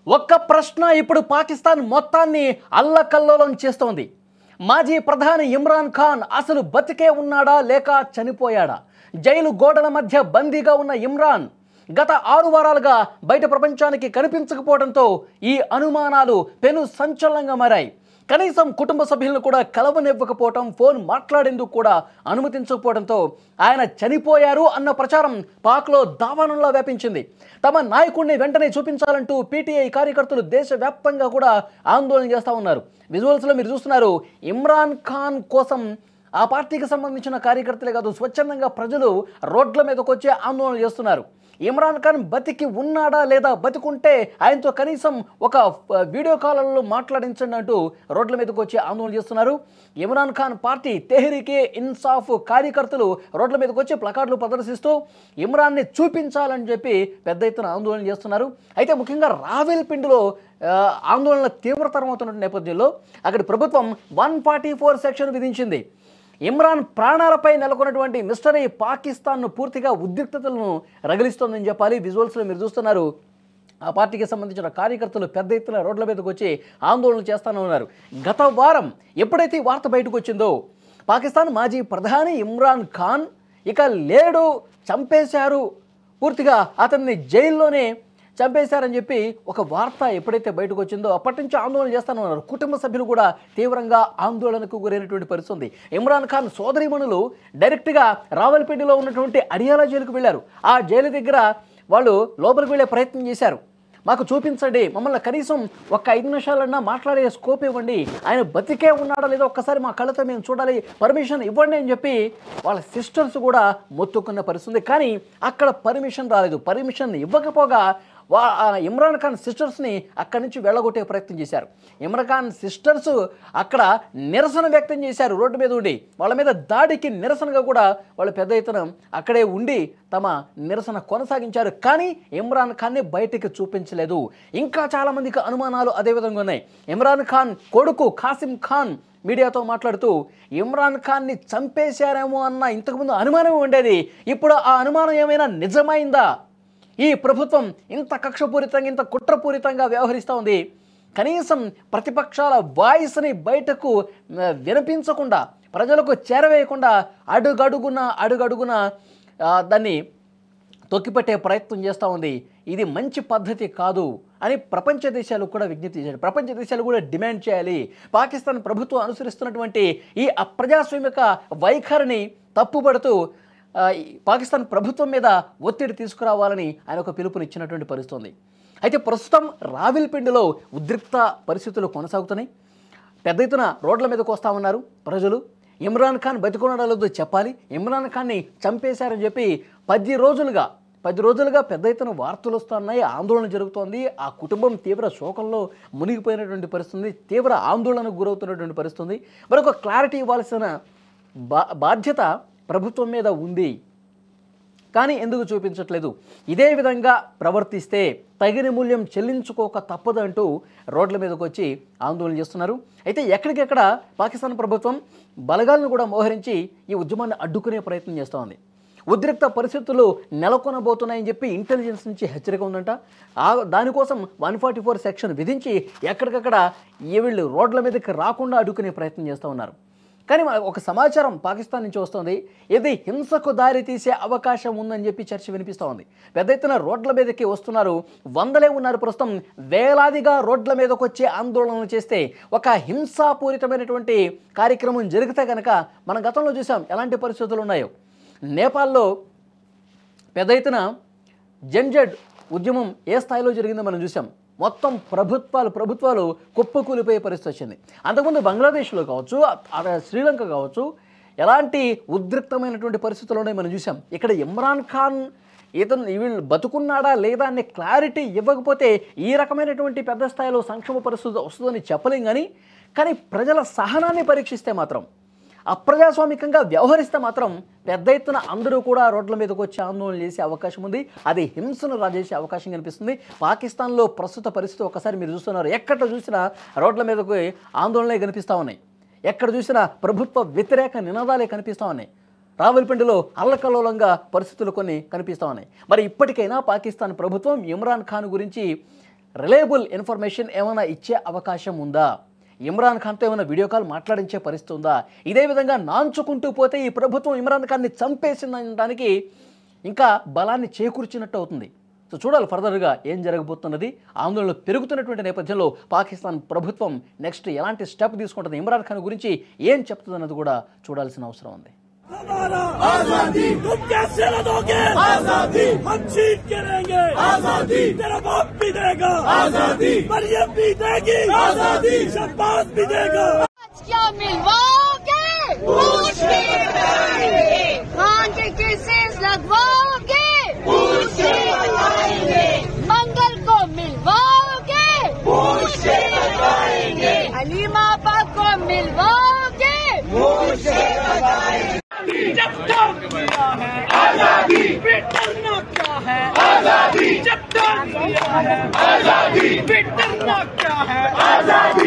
ఒక్క ప్రశ్న ఇప్పుడు పాకిస్తాన్ మొత్తాన్ని అల్లకల్లోలం చేస్తోంది. మాజీ ప్రధాని ఇమ్రాన్ ఖాన్ అసలు బతికే ఉన్నాడా లేక చనిపోయాడా? జైలు గోడల మధ్య బందీగా ఉన్న ఇమ్రాన్ గత 6 వారాలుగా బయట ప్రపంచానికి కనిపించకపోవడంతో ఈ అనుమానాలు పెను సంచలనంగా మారాయి. కనీసం కుటుంబ సభ్యులను కూడా కలవనివ్వకపోవడం, ఫోన్ మాట్లాడేందుకు కూడా అనుమతించకపోవడంతో ఆయన చనిపోయారు అన్న ప్రచారం పాక్లో దావానంలా వ్యాపించింది. తమ నాయకుడిని వెంటనే చూపించాలంటూ పీటీఐ కార్యకర్తలు దేశవ్యాప్తంగా కూడా ఆందోళన చేస్తూ ఉన్నారు. విజువల్స్లో మీరు చూస్తున్నారు. ఇమ్రాన్ ఖాన్ కోసం ఆ పార్టీకి సంబంధించిన కార్యకర్తలే కాదు, స్వచ్ఛందంగా ప్రజలు రోడ్ల మీదకి వచ్చి ఆందోళన చేస్తున్నారు. ఇమ్రాన్ ఖాన్ బతికి ఉన్నాడా లేదా, బతికుంటే ఆయనతో కనీసం ఒక వీడియో కాల్లో మాట్లాడించండి అంటూ రోడ్ల మీదకి వచ్చి ఆందోళన చేస్తున్నారు. ఇమ్రాన్ ఖాన్ పార్టీ తెహ్రీకే ఇన్సాఫ్ కార్యకర్తలు రోడ్ల మీదకి వచ్చి ప్లకార్డులు ప్రదర్శిస్తూ ఇమ్రాన్ని చూపించాలని చెప్పి పెద్ద ఎత్తున ఆందోళన చేస్తున్నారు. అయితే ముఖ్యంగా రావెల్పిండిలో ఆందోళన తీవ్రతరం అవుతున్న నేపథ్యంలో అక్కడి ప్రభుత్వం 144 సెక్షన్ విధించింది. ఇమ్రాన్ ప్రాణాలపై నెలకొన్నటువంటి మిస్టరీ పాకిస్తాన్ను పూర్తిగా ఉద్రిక్తతలను రగిలిస్తోందని చెప్పాలి. విజువల్స్లో మీరు చూస్తున్నారు. ఆ పార్టీకి సంబంధించిన కార్యకర్తలు పెద్ద ఎత్తున రోడ్ల మీదకి వచ్చి ఆందోళన చేస్తూనే ఉన్నారు. గత వారం ఎప్పుడైతే ఈ వార్త బయటకు వచ్చిందో, పాకిస్తాన్ మాజీ ప్రధాని ఇమ్రాన్ ఖాన్ ఇక లేడు, చంపేశారు, పూర్తిగా అతన్ని జైల్లోనే చంపేశారని చెప్పి ఒక వార్త ఎప్పుడైతే బయటకు వచ్చిందో అప్పటి నుంచి ఆందోళన చేస్తూనే ఉన్నారు. కుటుంబ సభ్యులు కూడా తీవ్రంగా ఆందోళనకు గురైనటువంటి పరిస్థితి. ఇమ్రాన్ ఖాన్ సోదరీమణులు డైరెక్ట్గా రావల్పిండిలో ఉన్నటువంటి అడియాలా జైలుకు వెళ్ళారు. ఆ జైలు దగ్గర వాళ్ళు లోపలికి వెళ్ళే ప్రయత్నం చేశారు. మాకు చూపించండి, మమ్మల్ని కనీసం ఒక 5 నిమిషాలన్నా మాట్లాడే స్కోప్ ఇవ్వండి, ఆయన బతికే ఉన్నాడా లేదో ఒక్కసారి మా కళ్ళతో మేము చూడాలి, పర్మిషన్ ఇవ్వండి అని చెప్పి వాళ్ళ సిస్టర్స్ కూడా మొత్తుకున్న పరిస్థితి. కానీ అక్కడ పర్మిషన్ రాలేదు. పర్మిషన్ ఇవ్వకపోగా ఇమ్రాన్ ఖాన్ సిస్టర్స్ని అక్కడి నుంచి వెళ్ళగొట్టే ప్రయత్నం చేశారు. ఇమ్రాన్ ఖాన్ సిస్టర్స్ అక్కడ నిరసన వ్యక్తం చేశారు. రోడ్డు మీద ఉండి వాళ్ళ మీద దాడికి నిరసనగా కూడా వాళ్ళు పెద్ద ఎత్తున అక్కడే ఉండి తమ నిరసన కొనసాగించారు. కానీ ఇమ్రాన్ ఖాన్ని బయటికి చూపించలేదు. ఇంకా చాలామందికి అనుమానాలు అదేవిధంగా ఉన్నాయి. ఇమ్రాన్ ఖాన్ కొడుకు కాసిం ఖాన్ మీడియాతో మాట్లాడుతూ ఇమ్రాన్ ఖాన్ని చంపేశారేమో అన్న ఇంతకుముందు అనుమానం ఉండేది, ఇప్పుడు ఆ అనుమానం ఏమైనా నిజమైందా? ఈ ప్రభుత్వం ఇంత కక్షపూరితంగా, ఇంత కుట్రపూరితంగా వ్యవహరిస్తూ ఉంది. కనీసం ప్రతిపక్షాల వాయిస్ని బయటకు వినిపించకుండా, ప్రజలకు చేరవేయకుండా అడుగడుగున దాన్ని తొక్కిపెట్టే ప్రయత్నం చేస్తూ ఉంది. ఇది మంచి పద్ధతి కాదు అని ప్రపంచ దేశాలు కూడా విజ్ఞప్తి చేశారు. ప్రపంచ దేశాలు కూడా డిమాండ్ చేయాలి. పాకిస్తాన్ ప్రభుత్వం అనుసరిస్తున్నటువంటి ఈ అప్రజాస్వామిక వైఖరిని తప్పుపడుతూ పాకిస్తాన్ ప్రభుత్వం మీద ఒత్తిడి తీసుకురావాలని ఆయన ఒక పిలుపునిచ్చినటువంటి పరిస్థితి ఉంది. అయితే ప్రస్తుతం రావెల్పిండిలో ఉద్రిక్త పరిస్థితులు కొనసాగుతున్నాయి. పెద్ద ఎత్తున రోడ్ల మీదకు వస్తూ ఉన్నారు ప్రజలు. ఇమ్రాన్ ఖాన్ బతికున్నాడో చెప్పాలి, ఇమ్రాన్ ఖాన్ని చంపేశారని చెప్పి 10 రోజులుగా పెద్ద ఎత్తున వార్తలు వస్తున్నాయి, ఆందోళన జరుగుతోంది. ఆ కుటుంబం తీవ్ర శోకంలో మునిగిపోయినటువంటి పరిస్థితి, తీవ్ర ఆందోళనకు గురవుతున్నటువంటి పరిస్థితి. మరొక క్లారిటీ ఇవ్వాల్సిన బాధ్యత ప్రభుత్వం మీద ఉంది. కానీ ఎందుకు చూపించట్లేదు? ఇదే విధంగా ప్రవర్తిస్తే తగిన మూల్యం చెల్లించుకోక తప్పదంటూ రోడ్ల మీదకి వచ్చి ఆందోళన చేస్తున్నారు. అయితే ఎక్కడికెక్కడ పాకిస్తాన్ ప్రభుత్వం బలగాలను కూడా మోహరించి ఈ ఉద్యమాన్ని అడ్డుకునే ప్రయత్నం చేస్తోంది. ఉద్రిక్త పరిస్థితులు నెలకొనబోతున్నాయని చెప్పి ఇంటెలిజెన్స్ నుంచి హెచ్చరిక ఉందంట. దానికోసం 144 సెక్షన్ విధించి ఎక్కడికక్కడ వీళ్ళు రోడ్ల మీదకి రాకుండా అడ్డుకునే ప్రయత్నం చేస్తూ ఉన్నారు. కానీ ఒక సమాచారం పాకిస్తాన్ నుంచి వస్తుంది, ఇది హింసకు దారి తీసే అవకాశం ఉందని చెప్పి చర్చ వినిపిస్తూ ఉంది. పెద్ద ఎత్తున రోడ్ల మీదకి వస్తున్నారు, వందలే ఉన్నారు. ప్రస్తుతం వేలాదిగా రోడ్ల మీదకి వచ్చే ఆందోళనలు చేస్తే ఒక హింసాపూరితమైనటువంటి కార్యక్రమం జరిగితే కనుక మనం గతంలో చూసాం ఎలాంటి పరిస్థితులు ఉన్నాయో. నేపాల్లో పెద్ద ఎత్తున జన్జడ్ ఉద్యమం ఏ స్థాయిలో జరిగిందో మనం చూసాం. మొత్తం ప్రభుత్వాలు కుప్పకూలిపోయే పరిస్థితి వచ్చింది. అంతకుముందు బంగ్లాదేశ్లో కావచ్చు, శ్రీలంక కావచ్చు, ఎలాంటి ఉద్రిక్తమైనటువంటి పరిస్థితులు ఉన్నాయి మనం చూసాం. ఇక్కడ ఇమ్రాన్ ఖాన్ వీళ్ళు బతుకున్నాడా లేదా అనే క్లారిటీ ఇవ్వకపోతే ఈ రకమైనటువంటి పెద్ద స్థాయిలో సంక్షోభ పరిస్థితి వస్తుందని చెప్పలేం. కానీ ప్రజల సహనాన్ని పరీక్షిస్తే మాత్రం, అప్రజాస్వామికంగా వ్యవహరిస్తే మాత్రం పెద్ద ఎత్తున అందరూ కూడా రోడ్ల మీదకి వచ్చి ఆందోళన చేసే అవకాశం ఉంది. అది హింసను రాజేసే అవకాశం కనిపిస్తుంది. పాకిస్తాన్లో ప్రస్తుత పరిస్థితి ఒకసారి మీరు చూస్తున్నారు. ఎక్కడ చూసినా రోడ్ల మీదకి ఆందోళనలే కనిపిస్తూ ఉన్నాయి. ఎక్కడ చూసినా ప్రభుత్వ వ్యతిరేక నినాదాలే కనిపిస్తూ ఉన్నాయి. రావల్పిండిలో అల్లకల్లోలంగా పరిస్థితులు కొన్ని కనిపిస్తూ ఉన్నాయి. మరి ఇప్పటికైనా పాకిస్తాన్ ప్రభుత్వం ఇమ్రాన్ ఖాన్ గురించి రిలయబుల్ ఇన్ఫర్మేషన్ ఏమైనా ఇచ్చే అవకాశం ఉందా? ఇమ్రాన్ ఖాన్తో ఏమైనా వీడియో కాల్ మాట్లాడించే పరిస్థితి ఉందా? ఇదే విధంగా నాంచుకుంటూ పోతే ఈ ప్రభుత్వం ఇమ్రాన్ ఖాన్ని చంపేసిందనడానికి ఇంకా బలాన్ని చేకూర్చినట్టు అవుతుంది. సో చూడాలి ఫర్దర్గా ఏం జరగబోతున్నది. ఆందోళనలు పెరుగుతున్నటువంటి నేపథ్యంలో పాకిస్తాన్ ప్రభుత్వం నెక్స్ట్ ఎలాంటి స్టెప్ తీసుకుంటుంది, ఇమ్రాన్ ఖాన్ గురించి ఏం చెప్తుందన్నది కూడా చూడాల్సిన అవసరం ఉంది. आजादी तुम कैसे लड़ोगे? आजादी हम छीन के रहेंगे। आजादी तेरा बाप भी देगा। आजादी मरियम भी देगी। आजादी शहबाज भी देगा। क्या मिलवाओगे? पूछ के बताएंगे। खान के केसेस लगवाओगे? पूछ के बताएंगे। मंगल को मिलवाओगे? पूछ के बताएंगे। हलीमा आपा को मिलवाओगे? पूछ के बताएंगे। जब तक दिया है आजादी फिर डरना क्या है? आजादी जब तक दिया है आजादी फिर डरना क्या है? आजादी